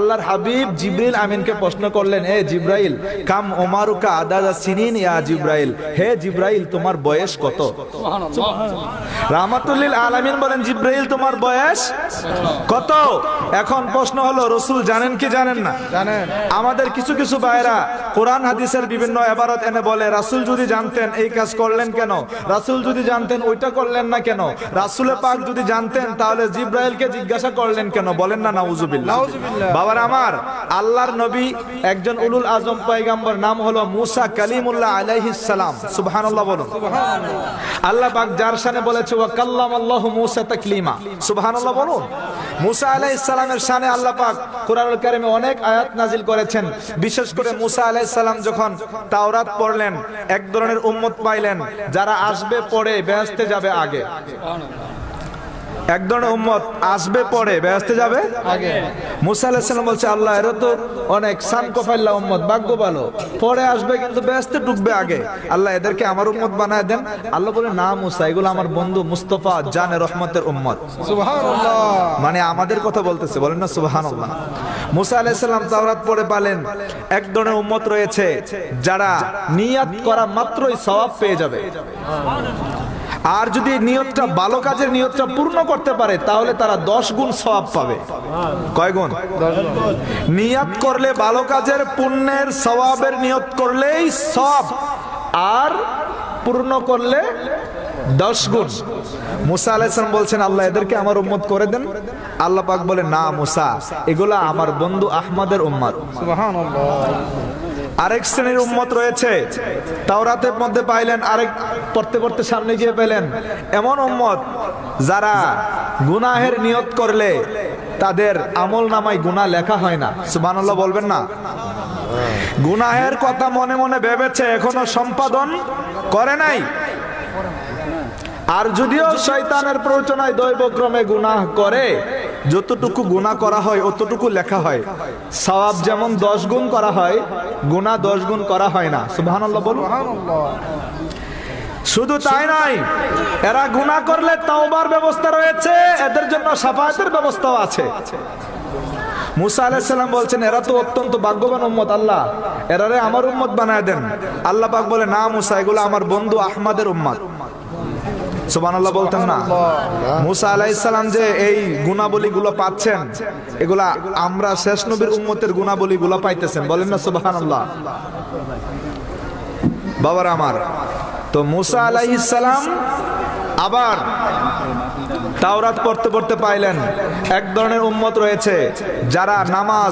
আল্লাহর হাবিব জিবরিল আমিনকে প্রশ্ন করলেন, এ জিব্রাইল, কাম ওমারুকা আদাদা সিনিন ইয়া জিব্রাইল, হে জিব্রাইল তোমার বয়স কত? রাহমাতুল লিল আলামিন বলেন, জিব্রাইল তোমার বয়স কত? এখন প্রশ্ন হলো, রাসূল জানেন কি জানেন না? জানেন। আমাদের কিছু কিছু ভাইরা কোরআন হাদিসের বিভিন্ন ইবারত এনে বলে, রাসূল যদি জানতেন এই কাজ করলেন কেন, রাসূল যদি জানতেন ওইটা করলেন না কেন, রাসূল পাক যদি জানতেন তাহলে জিব্রাইলকে জিজ্ঞাসা করলেন কেন? বলেন না নাউজুবিল্লাহ। বাবার আমার, আল্লাহর নবী একজন উলুল আজম পয়গম্বর, নাম হলো মুসা কালিমুল্লাহ আলাইহিস সালাম। সুবহানাল্লাহ বলুন। আল্লাহ পাক যার শানে বলেছে ওয়া কাল্লামাল্লাহু মুসা তাকলিমা। সুবহানাল্লাহ বলুন। মুসা আলাইহিস সালামের শানে আল্লাহ পাক কোরআনুল কারীমে অনেক আয়াত নাজিল করেছেন। বিশেষ করে মুসা আলাইহিস সালাম যখন তাওরাত পড়লেন, এক ধরনের উম্মত পাইলেন যারা আসবে পরে বেহেশতে যাবে আগে। এক ধরনের উম্মত আসবে পরে বেহেশতে যাবে আগে। মুসা আলাইহিস সালাম বলছে, আল্লাহ এরা তো অনেক সানকফাইল্লা উম্মত, ভাগ্য ভালো, পরে আসবে কিন্তু বেহেশতে ঢুকবে আগে, আল্লাহ এদেরকে আমার উম্মত বানায় দেন। আল্লাহ বলে, না মুসা, এগুলো আমার বন্ধু মুস্তাফা জানে রহমতের উম্মত। সুবহানাল্লাহ। মানে আমাদের কথা বলতেছে, বলেন না সুবহানাল্লাহ। মুসা আলাইহিস সালাম তাওরাত পড়ে পালেন এক ধরনের উম্মত রয়েছে যারা নিয়ত করা মাত্রই সওয়াব পেয়ে যাবে, আর যদি নিয়তটা ভালো কাজের নিয়তটা পূর্ণ করতে পারে তাহলে তারা 10 গুণ সওয়াব পাবে। কয় গুণ? 10 গুণ। নিয়ত করলে ভালো কাজের পুণ্যের সওয়াবের নিয়ত করলেই সওয়াব, আর পূর্ণ করলে 10 গুণ। মুসা আলাইহিস সালাম বলছেন, আল্লাহ এদেরকে আমার উম্মত করে দেন। আল্লাহ পাক বলে, না মুসা, এগুলা আমার বন্ধু আহমদের উম্মত। সুবহানাল্লাহ। আরেক শ্রেণীর উম্মত রয়েছে, তাওরাতের মধ্যে পাইলেন, আরেক পড়তে পড়তে সামনে গিয়ে পেলেন এমন উম্মত যারা গুনাহের নিয়ত করলে তাদের আমল নামায় গুনাহ লেখা হয় না। সুবহানাল্লাহ বলবেন না? গুনাহের কথা মনে মনে ভেবেছে, এখনো সম্পাদন করে নাই। আর যদিও শয়তানের প্ররোচনায় দৈবক্রমে গুনাহ করে, যতটুকু গুনাহ করা হয় অতটুকু লেখা হয়। সওয়াব যেমন 10 গুণ করা হয়, গুনাহ 10 গুণ করা হয় না। সুবহানাল্লাহ বলুন। শুধু তাই নয়, এরা গুনাহ করলে তাওবার ব্যবস্থা রয়েছে, এদের জন্য শাফায়াতের ব্যবস্থাও আছে। মুসা আলাইহিস সালাম বলছেন, এরা তো অত্যন্ত ভাগ্যবান উম্মত, আল্লাহ এরারে আমার উম্মত বানায় দেন। আল্লাহ পাক বলে, না মুসা, এগুলো আমার বন্ধু আহমদের উম্মত। সুবহানাল্লাহ বলতেন না? মুসা আলাইহিস সালাম যে এই গুণাবলীগুলো পাচ্ছেন, এগুলা আমরা শেষ নবীর উম্মতের গুণাবলীগুলো পাইতেছেন, বলেন না সুবহানাল্লাহ। বাবার আমার, তো মুসা আলাইহিস সালাম আবার তাওরাত পড়তে পড়তে পাইলেন এক ধরনের উম্মত রয়েছে যারা নামাজ